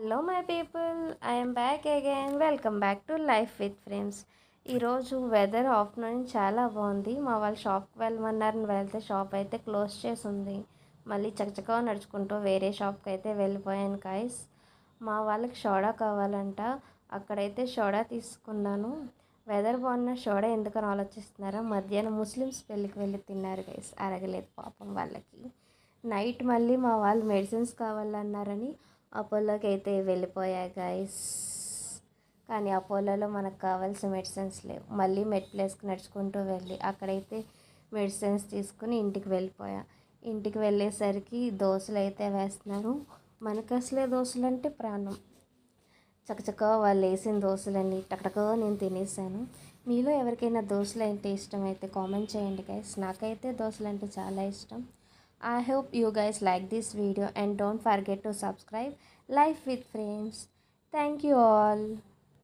Hello my people, I'm back again. Welcome back to life with friends. ఈరోజు weather afternoon చాలా బాగుంది. మా వాళ్ళు షాప్కి వెళ్ళమన్నారని వెళ్తే షాప్ అయితే క్లోజ్ చేసి ఉంది. మళ్ళీ చకచకా నడుచుకుంటూ వేరే షాప్కి అయితే వెళ్ళిపోయాను గైస్. మా వాళ్ళకి సోడా కావాలంట, అక్కడైతే సోడా తీసుకున్నాను. వెదర్ బాగున్న సోడా ఎందుకని ఆలోచిస్తున్నారా? మధ్యాహ్నం ముస్లిమ్స్ పెళ్ళికి వెళ్ళి తిన్నారు గైస్, అరగలేదు పాపం వాళ్ళకి. నైట్ మళ్ళీ మా వాళ్ళు మెడిసిన్స్ కావాలన్నారని అపోలోకి అయితే వెళ్ళిపోయా గైస్. కానీ అపోలోలో మనకు కావాల్సిన మెడిసిన్స్ లేవు. మళ్ళీ మెడ్ ప్లేస్కి నడుచుకుంటూ వెళ్ళి అక్కడైతే మెడిసిన్స్ తీసుకుని ఇంటికి వెళ్ళిపోయా. ఇంటికి వెళ్ళేసరికి దోశలు అయితే వేస్తున్నారు. మనకు అసలే దోశలు అంటే ప్రాణం. చకచకా వాళ్ళు వేసిన దోశలన్నీ టకటకా నేను తినేసాను. మీలో ఎవరికైనా దోశలు అంటే ఇష్టం అయితే కామెంట్ చేయండి గైస్. నాకైతే దోశలు అంటే చాలా ఇష్టం. I hope you guys like this video and don't forget to subscribe Life with Friends. Thank you all.